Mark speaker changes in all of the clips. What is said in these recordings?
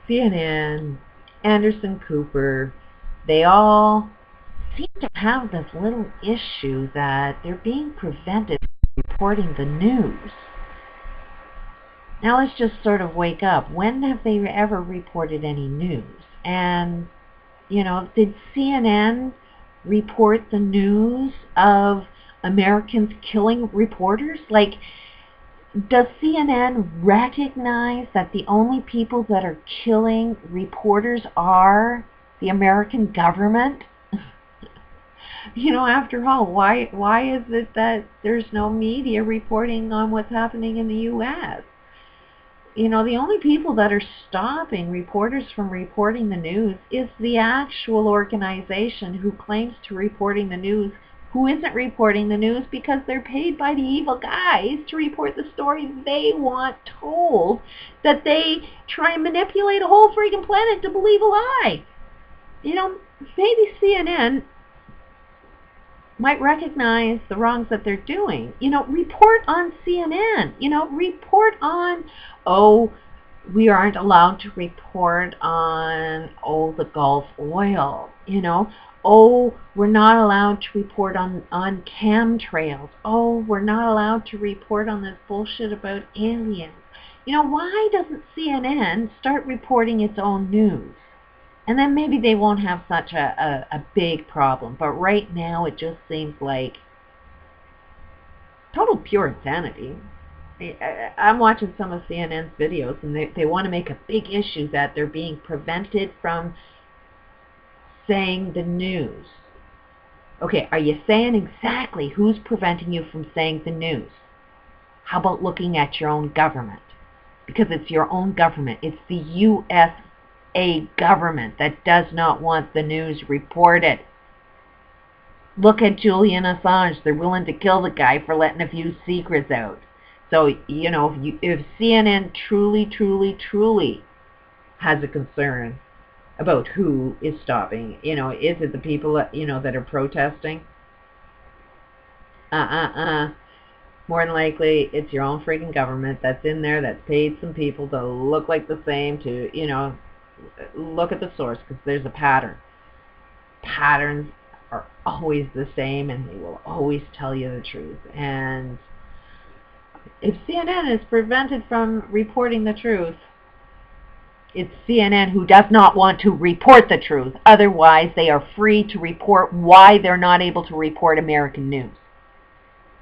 Speaker 1: CNN, Anderson Cooper, they all seem to have this little issue that they're being prevented from reporting the news. Now let's just sort of wake up. When have they ever reported any news? And, did CNN report the news of Americans killing reporters? Like, does CNN recognize that the only people that are killing reporters are the American government? After all, why is it that there's no media reporting on what's happening in the U.S.? The only people that are stopping reporters from reporting the news is the actual organization who claims to reporting the news, who isn't reporting the news because they're paid by the evil guys to report the story they want told, that they try and manipulate a whole freaking planet to believe a lie. Maybe CNN might recognize the wrongs that they're doing. Report on CNN. Report on, we aren't allowed to report on, the Gulf oil. We're not allowed to report on chemtrails. We're not allowed to report on this bullshit about aliens. Why doesn't CNN start reporting its own news? And then maybe they won't have such a big problem. But right now it just seems like total pure insanity. I'm watching some of CNN's videos, and they want to make a big issue that they're being prevented from saying the news. Okay, are you saying exactly who's preventing you from saying the news? How about looking at your own government? Because it's your own government. It's the USA government that does not want the news reported. Look at Julian Assange. They're willing to kill the guy for letting a few secrets out. So, if CNN truly has a concern about who is stopping, is it the people that, that are protesting? More than likely, it's your own freaking government that's in there, that's paid some people to look like the same, to, look at the source, because there's a pattern. Patterns are always the same, and they will always tell you the truth. And if CNN is prevented from reporting the truth, it's CNN who does not want to report the truth. Otherwise, they are free to report why they're not able to report American news.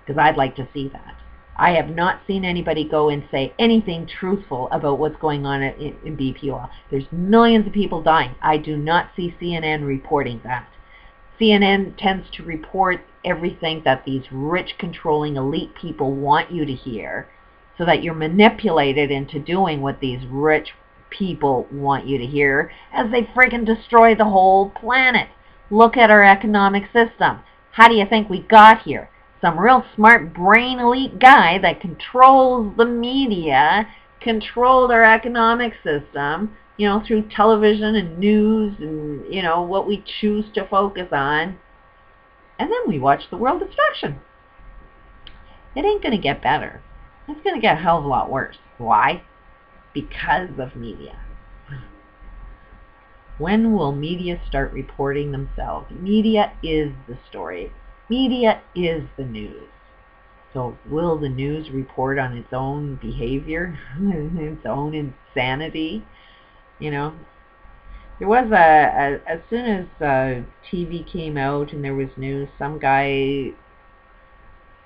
Speaker 1: Because I'd like to see that. I have not seen anybody go and say anything truthful about what's going on in BP oil. There's millions of people dying. I do not see CNN reporting that. CNN tends to report everything that these rich, controlling, elite people want you to hear, so that you're manipulated into doing what these rich people want you to hear, as they friggin' destroy the whole planet. Look at our economic system. How do you think we got here? Some real smart brain elite guy that controls the media, controlled our economic system, through television and news and, what we choose to focus on. And then we watch the world destruction. It ain't going to get better. It's going to get a hell of a lot worse. Why? Because of media. When will media start reporting themselves? Media is the story. Media is the news. So will the news report on its own behavior, its own insanity? There was as soon as TV came out and there was news, some guy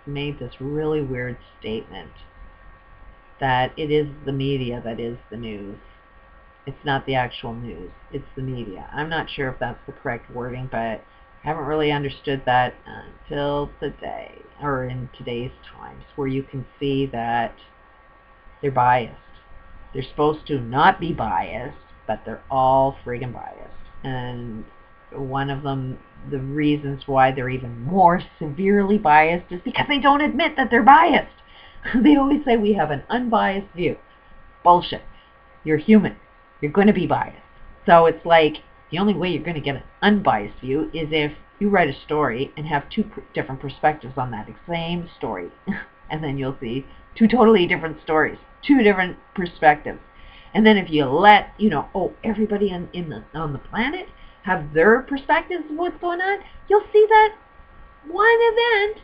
Speaker 1: made this really weird statement that it is the media that is the news. It's not the actual news, it's the media. I'm not sure if that's the correct wording, but I haven't really understood that until today, or in today's times, where you can see that they're biased. They're supposed to not be biased, but they're all friggin' biased. And one of them, the reasons why they're even more severely biased, is because they don't admit that they're biased. They always say we have an unbiased view. Bullshit. You're human. You're going to be biased. So it's like, the only way you're going to get an unbiased view is if you write a story and have two different perspectives on that same story. And then you'll see two totally different stories, two different perspectives. And then if you let, everybody on the planet have their perspectives of what's going on, you'll see that one event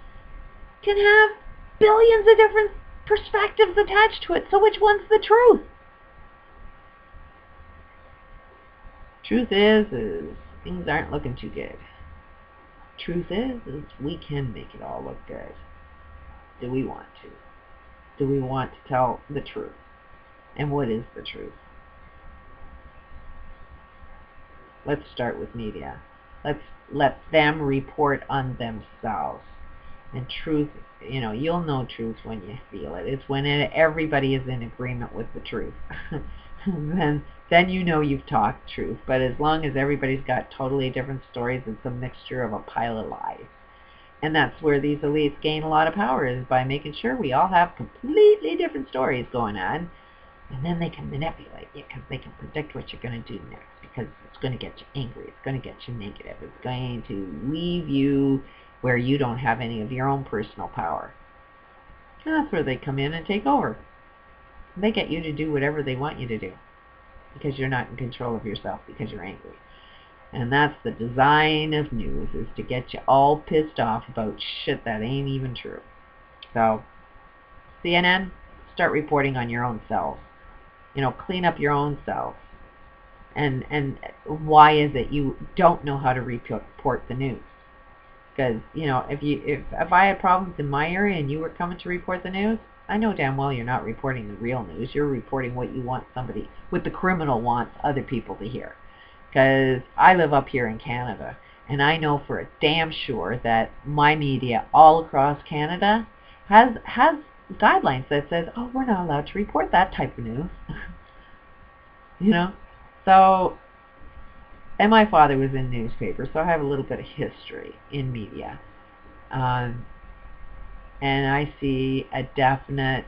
Speaker 1: can have billions of different perspectives attached to it. So which one's the truth? Truth is things aren't looking too good. Truth is we can make it all look good. Do we want to? Do we want to tell the truth? And what is the truth? Let's start with media. Let's let them report on themselves. And truth, you'll know truth when you feel it. It's when everybody is in agreement with the truth. then you've talked truth. But as long as everybody's got totally different stories, it's a mixture of a pile of lies. And that's where these elites gain a lot of power, is by making sure we all have completely different stories going on. And then they can manipulate you because they can predict what you're going to do next, because it's going to get you angry. It's going to get you negative. It's going to leave you where you don't have any of your own personal power. And that's where they come in and take over. They get you to do whatever they want you to do because you're not in control of yourself, because you're angry. And that's the design of news, is to get you all pissed off about shit that ain't even true. So, CNN, start reporting on your own selves. Clean up your own self. And why is it you don't know how to report the news? Because, if I had problems in my area and you were coming to report the news, I know damn well you're not reporting the real news. You're reporting what you want what the criminal wants other people to hear. Because I live up here in Canada, and I know for a damn sure that my media all across Canada has guidelines that says, oh, we're not allowed to report that type of news. So, and my father was in newspapers, so I have a little bit of history in media. And I see a definite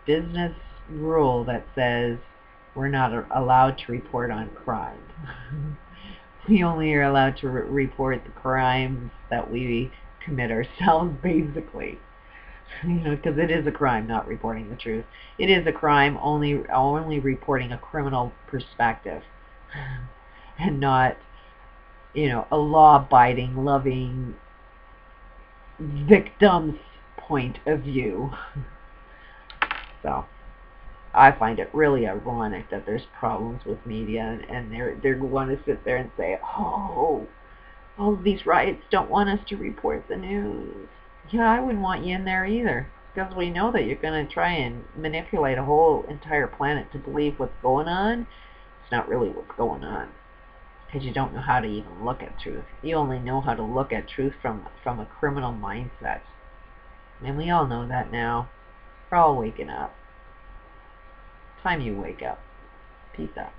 Speaker 1: business rule that says we're not allowed to report on crime. We only are allowed to report the crimes that we commit ourselves, basically. Because it is a crime not reporting the truth. It is a crime only reporting a criminal perspective, and not, a law-abiding, loving victim's point of view. So, I find it really ironic that there's problems with media, and they're going to sit there and say, oh, these riots don't want us to report the news. Yeah, I wouldn't want you in there either, because we know that you're going to try and manipulate a whole entire planet to believe what's going on. It's not really what's going on, because you don't know how to even look at truth. You only know how to look at truth from a criminal mindset. And we all know that now. We're all waking up. Time you wake up. Peace out.